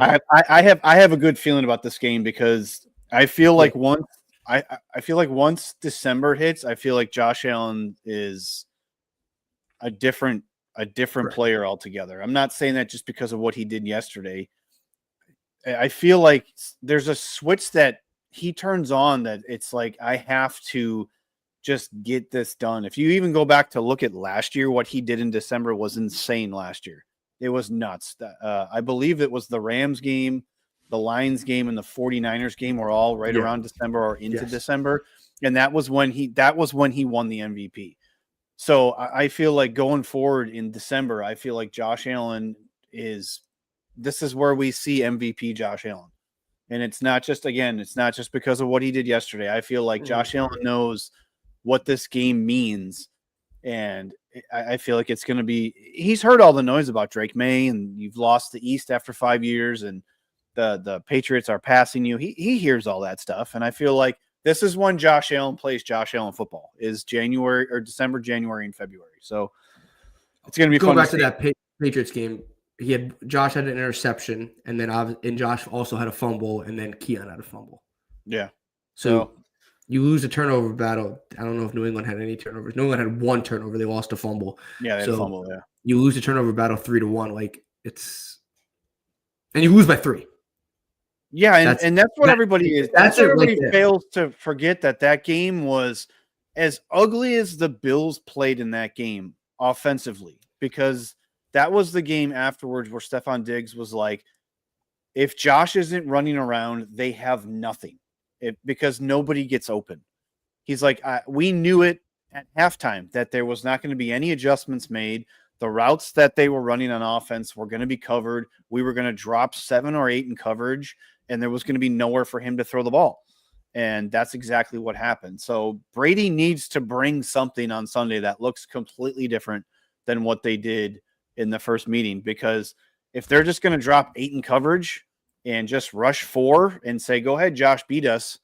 S1: I have a good feeling about this game because I feel like once December hits, I feel like Josh Allen is a different player altogether. I'm not saying that just because of what he did yesterday. I feel like there's a switch that he turns on that it's like, I have to just get this done. If you even go back to look at last year, what he did in December was insane last year. It was nuts. I believe it was the Rams game, the Lions game, and the 49ers game were all around December or into December. And that was when he won the MVP. So I feel like going forward in December, I feel like Josh Allen this is where we see MVP Josh Allen. And it's not just because of what he did yesterday. I feel like Josh Allen knows what this game means. And I feel like it's going to be, he's heard all the noise about Drake May and you've lost the East after 5 years. And the Patriots are passing you. He hears all that stuff. And I feel like this is when Josh Allen plays Josh Allen football, is January or December, January, and February. So it's going to be fun.
S2: Go back to that Patriots game. Josh had an interception, and then Josh also had a fumble, and then Keon had a fumble.
S1: Yeah.
S2: So you lose a turnover battle. I don't know if New England had any turnovers. New England had one turnover. They lost a fumble.
S1: Yeah, they had a fumble, yeah.
S2: You lose a turnover battle 3-1. Like, and you lose by 3.
S1: Yeah, and that's what everybody is. That's what everybody fails to forget, that game was as ugly as the Bills played in that game offensively, because that was the game afterwards where Stephon Diggs was like, if Josh isn't running around, they have nothing because nobody gets open. He's like, we knew it at halftime that there was not going to be any adjustments made. The routes that they were running on offense were going to be covered. We were going to drop 7 or 8 in coverage, and there was going to be nowhere for him to throw the ball. And that's exactly what happened. So Brady needs to bring something on Sunday that looks completely different than what they did in the first meeting, because if they're just going to drop 8 in coverage and just rush 4 and say, go ahead, Josh, beat us,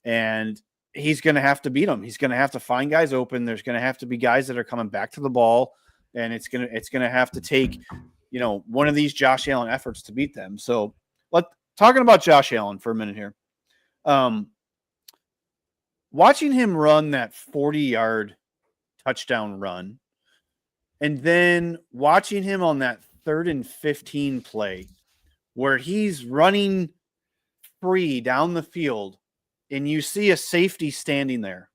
S1: and he's going to have to beat them. He's going to have to find guys open. There's going to have to be guys that are coming back to the ball, and it's going to have to take, one of these Josh Allen efforts to beat them. So talking about Josh Allen for a minute here. Watching him run that 40-yard touchdown run, and then watching him on that 3rd and 15 play where he's running free down the field, and you see a safety standing there,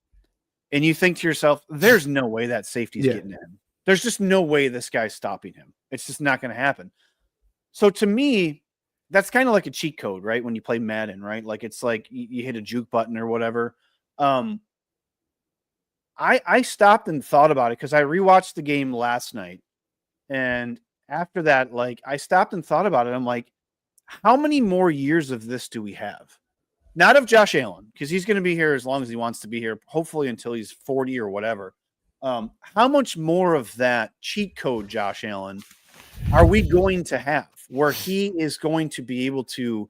S1: and you think to yourself, there's no way that safety's getting to him. There's just no way this guy's stopping him. It's just not going to happen. So to me, that's kind of like a cheat code, right? When you play Madden, right? Like, it's like you hit a juke button or whatever. I stopped and thought about it because I rewatched the game last night. And after that, like, I stopped and thought about it. I'm like, how many more years of this do we have? Not of Josh Allen, because he's going to be here as long as he wants to be here, hopefully until he's 40 or whatever. How much more of that cheat code Josh Allen are we going to have, where he is going to be able to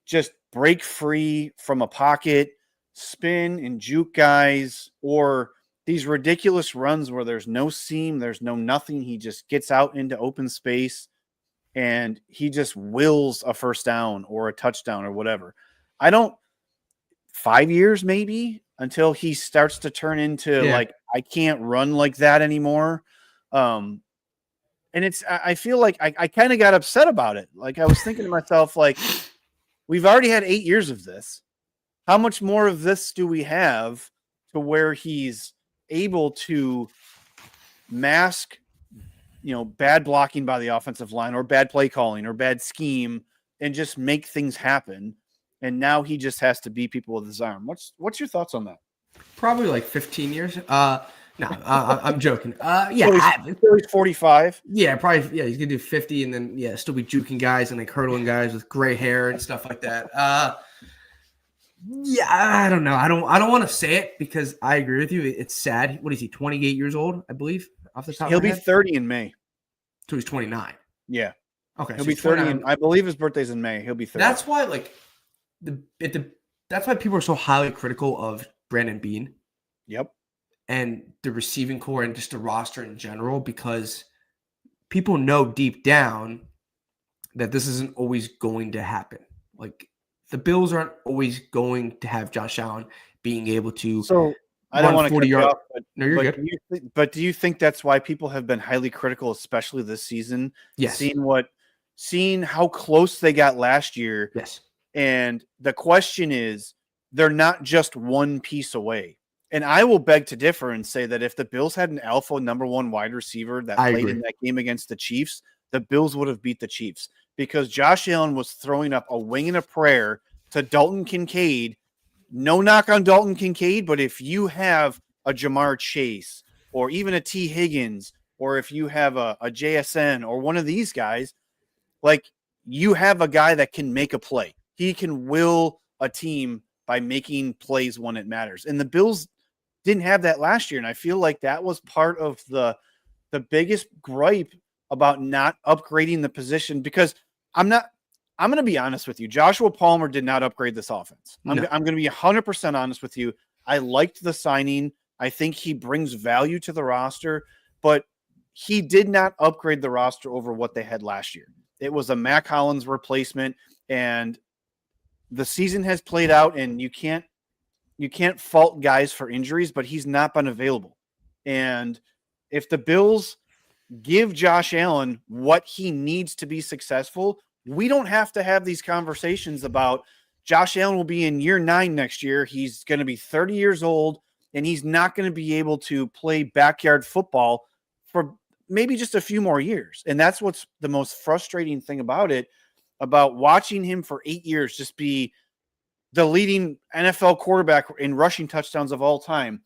S1: just break free from a pocket, spin and juke guys, or these ridiculous runs where there's no seam, there's no nothing. He just gets out into open space and he just wills a first down or a touchdown or whatever. 5 years maybe until he starts to turn into like, I can't run like that anymore. And I feel like I kind of got upset about it. Like, I was thinking to myself, like, we've already had 8 years of this. How much more of this do we have to where he's able to mask, bad blocking by the offensive line or bad play calling or bad scheme and just make things happen? And now he just has to beat people with his arm. What's your thoughts on that?
S2: Probably like 15 years. No, I'm joking.
S1: So he's 45.
S2: Yeah, probably. Yeah, he's gonna do 50, and then still be juking guys and like hurdling guys with gray hair and stuff like that. I don't know. I don't want to say it because I agree with you. It's sad. What is he? 28 years old, I believe. Off the top,
S1: he'll be 30 in May.
S2: So he's 29.
S1: Yeah.
S2: Okay.
S1: He'll be 30. I believe his birthday's in May. He'll be 30.
S2: That's why, like, that's why people are so highly critical of Brandon Beane.
S1: Yep.
S2: And the receiving core and just the roster in general, because people know deep down that this isn't always going to happen. Like, the Bills aren't always going to have Josh Allen being able to.
S1: So I don't want to 40 yards.
S2: No, you're good.
S1: But do you think that's why people have been highly critical, especially this season?
S2: Yes.
S1: Seeing how close they got last year.
S2: Yes.
S1: And the question is, they're not just one piece away. And I will beg to differ and say that if the Bills had an alpha number 1 wide receiver that played in that game against the Chiefs, the Bills would have beat the Chiefs, because Josh Allen was throwing up a wing and a prayer to Dalton Kincaid. No knock on Dalton Kincaid, but if you have a Jamar Chase or even a T. Higgins, or if you have a JSN or one of these guys, like, you have a guy that can make a play. He can will a team by making plays when it matters. And the Bills didn't have that last year. And I feel like that was part of the biggest gripe about not upgrading the position, because I'm going to be honest with you. Joshua Palmer did not upgrade this offense. I'm
S2: No.
S1: going to be 100% honest with you. I liked the signing. I think he brings value to the roster, but he did not upgrade the roster over what they had last year. It was a Mac Hollins replacement, and the season has played out, and you can't fault guys for injuries, but he's not been available. And if the Bills give Josh Allen what he needs to be successful, we don't have to have these conversations about Josh Allen will be in year 9 next year. He's going to be 30 years old, and he's not going to be able to play backyard football for maybe just a few more years. And that's what's the most frustrating thing about it, about watching him for 8 years just be the leading NFL quarterback in rushing touchdowns of all time.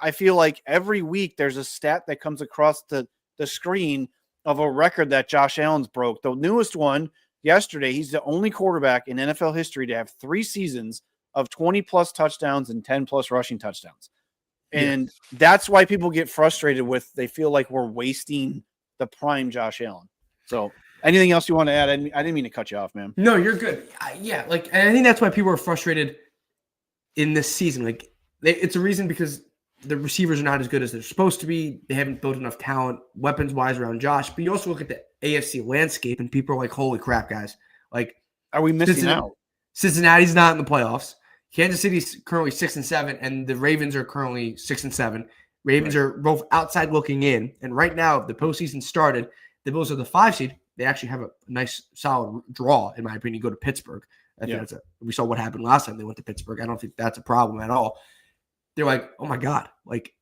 S1: I feel like every week there's a stat that comes across the screen of a record that Josh Allen's broke. The newest one yesterday, he's the only quarterback in NFL history to have 3 seasons of 20-plus touchdowns and 10-plus rushing touchdowns. And that's why people get frustrated with, they feel like we're wasting the prime Josh Allen. So anything else you want to add? I didn't mean to cut you off, man.
S2: No, you're good. And I think that's why people are frustrated in this season. Like, it's a reason because the receivers are not as good as they're supposed to be. They haven't built enough talent, weapons-wise, around Josh. But you also look at the AFC landscape, and people are like, holy crap, guys. Like,
S1: are we missing out?
S2: Cincinnati's not in the playoffs. Kansas City's currently 6-7, and the Ravens are currently 6-7. Ravens are both outside looking in. And right now, if the postseason started, the Bills are the 5 seed. They actually have a nice, solid draw, in my opinion. Go to Pittsburgh. I think we saw what happened last time they went to Pittsburgh. I don't think that's a problem at all. They're like, oh my God, like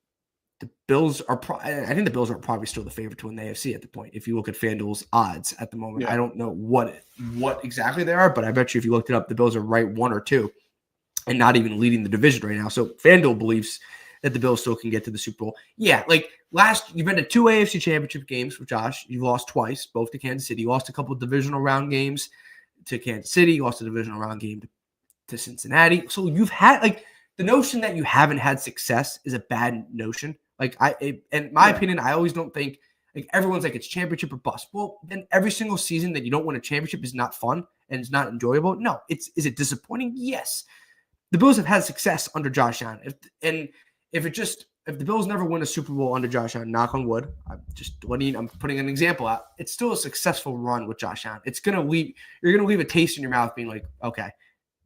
S2: the Bills are. I think the Bills are probably still the favorite to win the AFC at the point. If you look at FanDuel's odds at the moment, I don't know what exactly they are, but I bet you if you looked it up, the Bills are right 1 or 2, and not even leading the division right now. So FanDuel believes that the Bills still can get to the Super Bowl. Yeah, like you've been to 2 AFC Championship games with Josh. You've lost twice, both to Kansas City. You lost a couple of divisional round games to Kansas City. You lost a divisional round game to Cincinnati. So you've had the notion that you haven't had success is a bad notion. In my opinion, I always don't think everyone's like it's championship or bust. Well, then every single season that you don't win a championship is not fun and it's not enjoyable. No, is it disappointing? Yes. The Bills have had success under Josh Allen. If the Bills never win a Super Bowl under Josh Allen, knock on wood, I'm putting an example out. It's still a successful run with Josh Allen. You're gonna leave a taste in your mouth being like, okay,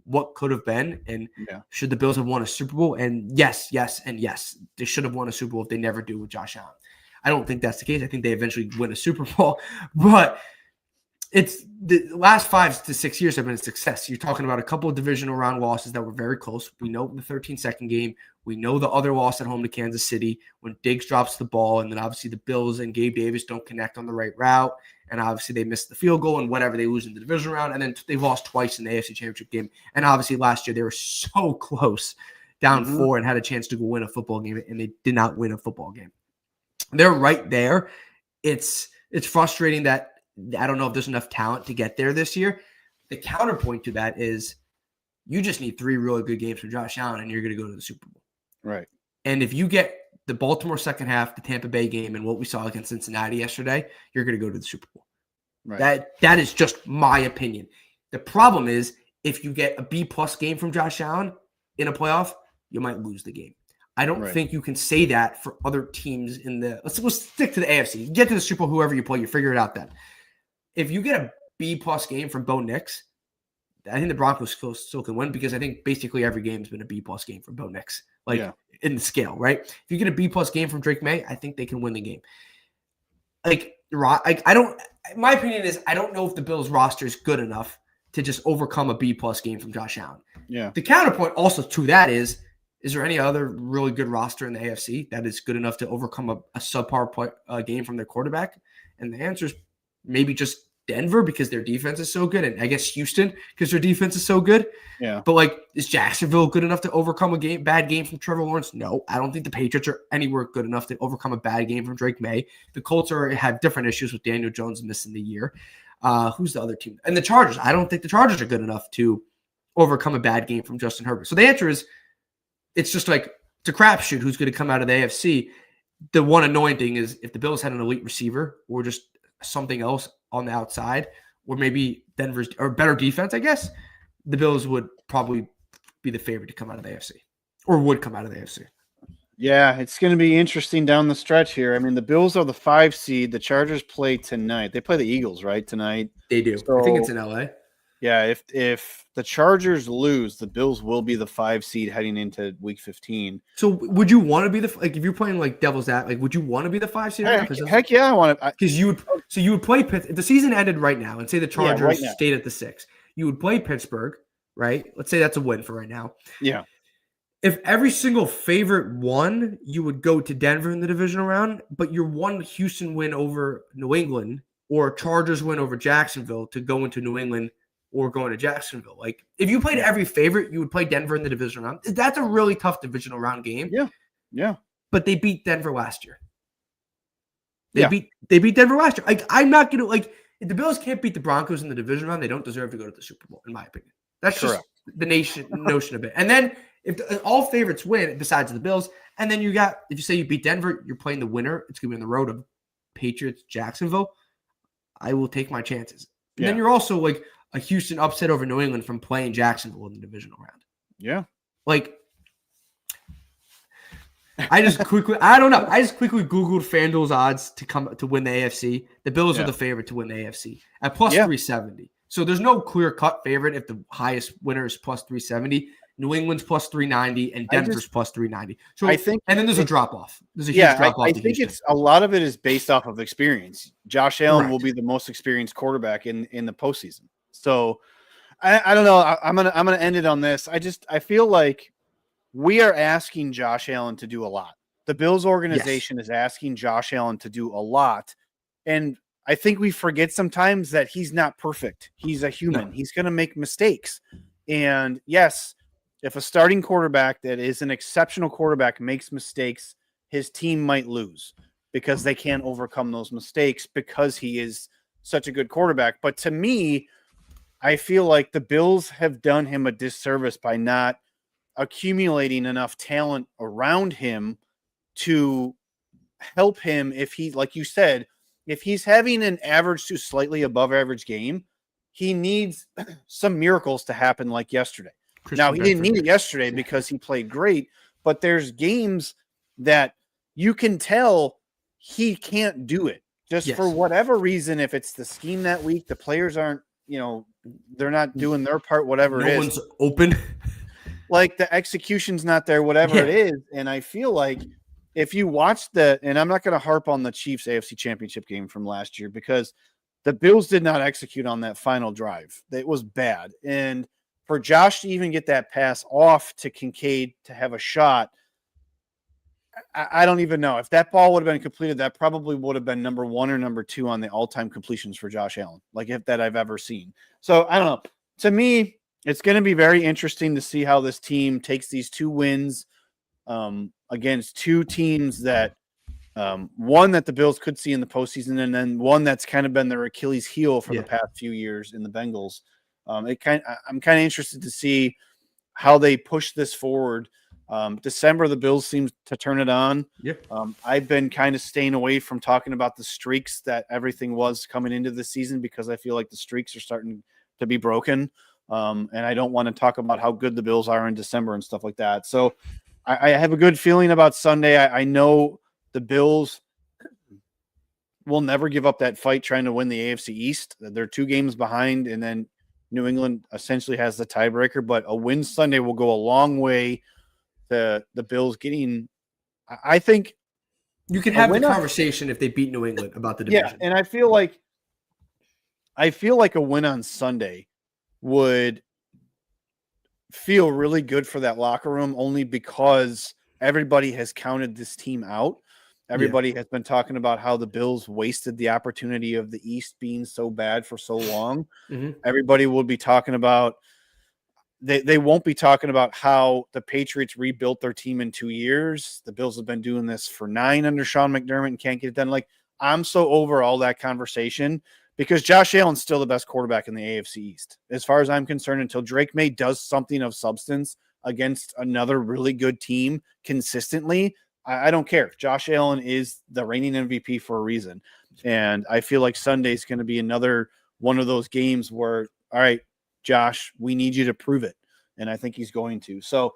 S2: what could have been, and should the Bills have won a Super Bowl? And yes, they should have won a Super Bowl if they never do with Josh Allen. I don't think that's the case. I think they eventually win a Super Bowl, but it's the last 5 to 6 years have been a success. You're talking about a couple of divisional round losses that were very close. We know the 13-second game. We know the other loss at home to Kansas City when Diggs drops the ball, and then obviously the Bills and Gabe Davis don't connect on the right route, and obviously they miss the field goal and whatever, they lose in the divisional round, and then they lost twice in the AFC Championship game. And obviously last year they were so close, down 4, and had a chance to go win a football game, and they did not win a football game. They're right there. It's frustrating that I don't know if there's enough talent to get there this year. The counterpoint to that is you just need 3 really good games from Josh Allen, and you're going to go to the Super Bowl.
S1: Right.
S2: And if you get the Baltimore second half, the Tampa Bay game, and what we saw against Cincinnati yesterday, you're going to go to the Super Bowl. Right. That is just my opinion. The problem is if you get a B-plus game from Josh Allen in a playoff, you might lose the game. I don't think you can say that for other teams in the – let's stick to the AFC. You get to the Super Bowl, whoever you play, you figure it out then. If you get a B-plus game from Bo Nix, I think the Broncos still can win because I think basically every game has been a B-plus game from Bo Nix, in the scale, right? If you get a B-plus game from Drake May, I think they can win the game. My opinion is I don't know if the Bills roster is good enough to just overcome a B-plus game from Josh Allen. Yeah. The counterpoint also to that is there any other really good roster in the AFC that is good enough to overcome a subpar game from their quarterback? And the answer is maybe just Denver because their defense is so good, and I guess Houston because their defense is so good. Yeah. But is Jacksonville good enough to overcome a bad game from Trevor Lawrence? No, I don't think the Patriots are anywhere good enough to overcome a bad game from Drake May. The Colts have different issues with Daniel Jones missing the year. Who's the other team? And the Chargers. I don't think the Chargers are good enough to overcome a bad game from Justin Herbert. So the answer is it's just it's a crapshoot who's going to come out of the AFC. The one annoying thing is if the Bills had an elite receiver or just something else on the outside, or maybe Denver's or better defense, I guess, the Bills would probably be the favorite to come out of the AFC, or would come out of the AFC.
S1: Yeah, it's going to be interesting down the stretch here. I mean, the Bills are the 5 seed. The Chargers play tonight. They play the Eagles, right, tonight?
S2: They do.
S1: So,
S2: I think it's in LA.
S1: Yeah, if the Chargers lose, the Bills will be the 5 seed heading into Week 15.
S2: So would you want to be if you're playing like devil's advocate, would you want to be the 5 seed?
S1: Heck yeah, I want to.
S2: Because you would play Pitt if the season ended right now, and say the Chargers stayed at the 6. You would play Pittsburgh, right? Let's say that's a win for right now.
S1: Yeah.
S2: If every single favorite won, you would go to Denver in the divisional round, but your one Houston win over New England or Chargers win over Jacksonville to go into New England or going to Jacksonville. Like, if you played every favorite, you would play Denver in the divisional round. That's a really tough divisional round game.
S1: Yeah. Yeah.
S2: But they beat Denver last year. They beat Denver last year. Like, I'm not going to, like, if the Bills can't beat the Broncos in the division round, they don't deserve to go to the Super Bowl, in my opinion. That's just the notion of it. And then if all favorites win, besides the Bills, and then if you say you beat Denver, you're playing the winner. It's going to be on the road of Patriots, Jacksonville. I will take my chances. And then you're also like a Houston upset over New England from playing Jacksonville in the divisional round.
S1: Yeah.
S2: Like, I just quickly Googled FanDuel's odds to win the AFC. The Bills are the favorite to win the AFC at plus 370. So there's no clear-cut favorite if the highest winner is plus 370. New England's plus 390 and Denver's plus 390. So
S1: I think,
S2: and then there's a drop-off. There's a huge drop-off.
S1: I think it's a lot of it is based off of experience. Josh Allen will be the most experienced quarterback in the postseason. So I don't know. I'm gonna end it on this. I feel like we are asking Josh Allen to do a lot. The Bills organization is asking Josh Allen to do a lot. And I think we forget sometimes that he's not perfect. He's a human. No. He's going to make mistakes. And yes, if a starting quarterback that is an exceptional quarterback makes mistakes, his team might lose because they can't overcome those mistakes because he is such a good quarterback. But to me, I feel like the Bills have done him a disservice by not accumulating enough talent around him to help him if he, like you said, if he's having an average to slightly above average game, he needs some miracles to happen like yesterday. Now, he didn't need it yesterday because he played great, but there's games that you can tell he can't do it just for whatever reason. If it's the scheme that week, the players aren't, they're not doing their part, whatever it is.
S2: No one's open.
S1: Like the execution's not there, whatever it is. And I feel like if you watch and I'm not going to harp on the Chiefs AFC Championship game from last year because the Bills did not execute on that final drive. It was bad. And for Josh to even get that pass off to Kincaid to have a shot, I don't even know. If that ball would have been completed, that probably would have been number 1 or number 2 on the all-time completions for Josh Allen, that I've ever seen. So I don't know. To me, it's going to be very interesting to see how this team takes these 2 wins against 2 teams that one that the Bills could see in the postseason, and then one that's kind of been their Achilles heel for the past few years in the Bengals. I'm kind of interested to see how they push this forward. December, the Bills seem to turn it on. I've been kind of staying away from talking about the streaks that everything was coming into the season because I feel like the streaks are starting to be broken. And I don't want to talk about how good the Bills are in December and stuff like that. So I have a good feeling about Sunday. I know the Bills will never give up that fight trying to win the AFC East. They're 2 games behind, and then New England essentially has the tiebreaker. But a win Sunday will go a long way to the Bills getting – I think –
S2: you can have the conversation if they beat New England about the division.
S1: Yeah, and I feel like a win on Sunday would feel really good for that locker room only because everybody has counted this team out. Everybody has been talking about how the Bills wasted the opportunity of the East being so bad for so long. Everybody will be talking about they won't be talking about how the Patriots rebuilt their team in 2 years. The Bills have been doing this for 9 under Sean McDermott and can't get it done. Like, I'm so over all that conversation because Josh Allen's still the best quarterback in the AFC East. As far as I'm concerned, until Drake May does something of substance against another really good team consistently, I don't care. Josh Allen is the reigning MVP for a reason. And I feel like Sunday is going to be another one of those games where, all right, Josh, we need you to prove it. And I think he's going to. So,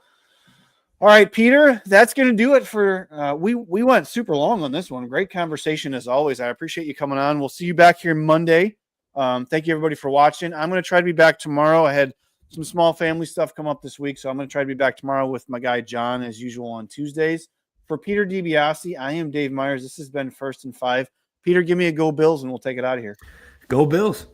S1: all right, Peter, that's going to do it for we went super long on this one. Great conversation as always. I appreciate you coming on. We'll see you back here Monday. Thank you, everybody, for watching. I'm going to try to be back tomorrow. I had some small family stuff come up this week, so I'm going to try to be back tomorrow with my guy John, as usual, on Tuesdays. For Peter DiBiase, I am Dave Myers. This has been First and 5. Peter, give me a Go Bills, and we'll take it out of here.
S2: Go Bills.